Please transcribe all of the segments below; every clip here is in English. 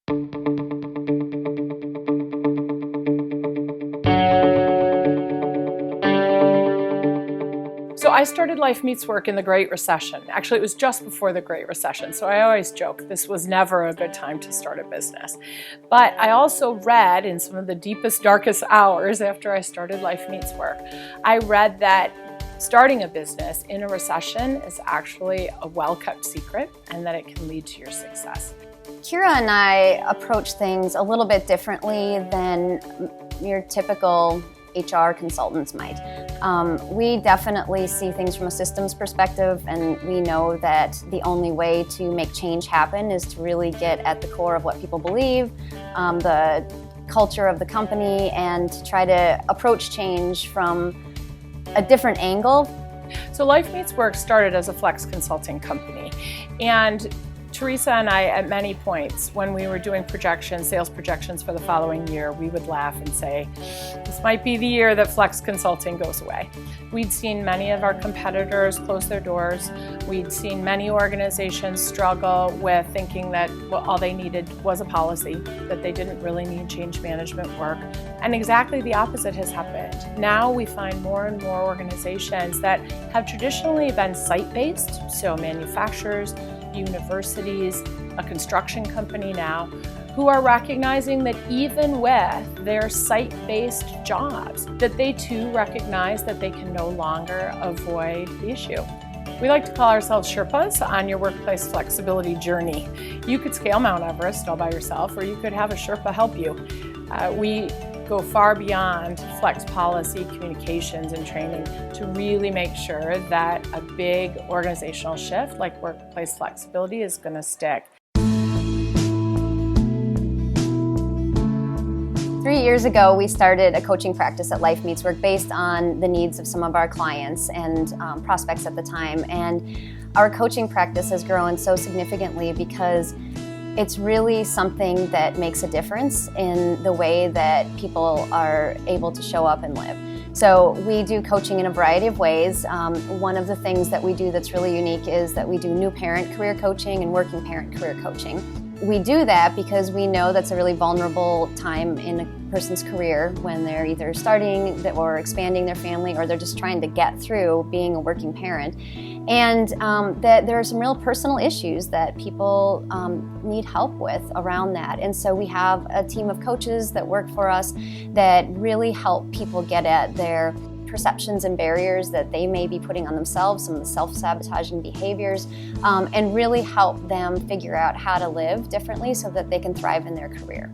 So I started Life Meets Work in the Great Recession. Actually, it was just before the Great Recession, so I always joke this was never a good time to start a business. But I also read in some of the deepest, darkest hours after I started Life Meets Work, I read that starting a business in a recession is actually a well-kept secret and that it can lead to your success. Kira and I approach things a little bit differently than your typical HR consultants might. We definitely see things from a systems perspective, and we know that the only way to make change happen is to really get at the core of what people believe, the culture of the company, and to try to approach change from a different angle. So Life Meets Work started as a flex consulting company, and Teresa and I, at many points, when we were doing projections, sales projections for the following year, we would laugh and say, this might be the year that flex consulting goes away. We'd seen many of our competitors close their doors. We'd seen many organizations struggle with thinking that all they needed was a policy, that they didn't really need change management work. And exactly the opposite has happened. Now we find more and more organizations that have traditionally been site-based, so manufacturers, universities, a construction company now, who are recognizing that even with their site-based jobs, that they too recognize that they can no longer avoid the issue. We like to call ourselves Sherpas on your workplace flexibility journey. You could scale Mount Everest all by yourself, or you could have a Sherpa help you. We go far beyond flex policy, communications, and training to really make sure that a big organizational shift like workplace flexibility is going to stick. 3 years ago, we started a coaching practice at Life Meets Work based on the needs of some of our clients and prospects at the time. And our coaching practice has grown so significantly because it's really something that makes a difference in the way that people are able to show up and live. So we do coaching in a variety of ways. One of the things that we do that's really unique is that we do new parent career coaching and working parent career coaching. We do that because we know that's a really vulnerable time in a person's career when they're either starting or expanding their family, or they're just trying to get through being a working parent. And that there are some real personal issues that people need help with around that. And so we have a team of coaches that work for us that really help people get at their perceptions and barriers that they may be putting on themselves, some of the self-sabotaging behaviors, and really help them figure out how to live differently so that they can thrive in their career.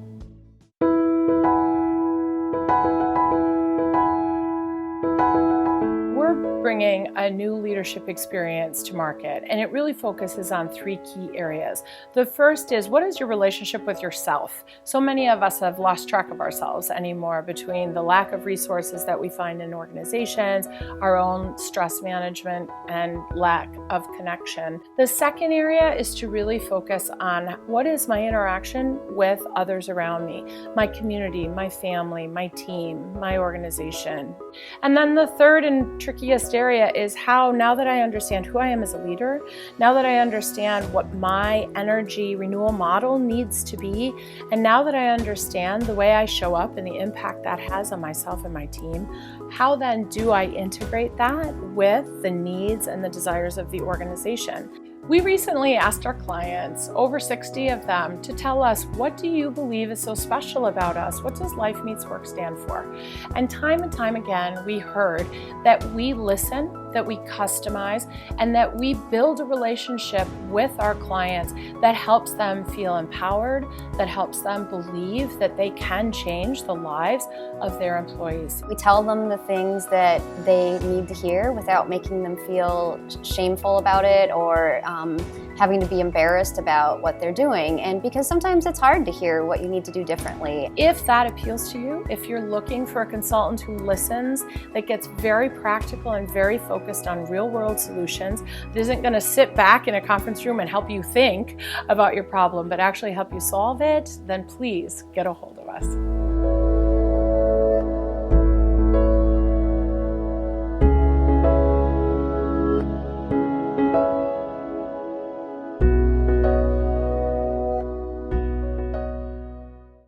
Bringing a new leadership experience to market, and it really focuses on 3 key areas. The first is, what is your relationship with yourself? So many of us have lost track of ourselves anymore between the lack of resources that we find in organizations, our own stress management, and lack of connection. The second area is to really focus on what is my interaction with others around me, my community, my family, my team, my organization. And then the third and trickiest area is how, now that I understand who I am as a leader, now that I understand what my energy renewal model needs to be, and now that I understand the way I show up and the impact that has on myself and my team, how then do I integrate that with the needs and the desires of the organization? We recently asked our clients, over 60 of them, to tell us, what do you believe is so special about us? What does Life Meets Work stand for? And time again, we heard that we listen, that we customize, and that we build a relationship with our clients that helps them feel empowered, that helps them believe that they can change the lives of their employees. We tell them the things that they need to hear without making them feel shameful about it or having to be embarrassed about what they're doing. And because sometimes it's hard to hear what you need to do differently. If that appeals to you, if you're looking for a consultant who listens, that gets very practical and very focused on real-world solutions, that isn't going to sit back in a conference room and help you think about your problem, but actually help you solve it, then please get a hold of us.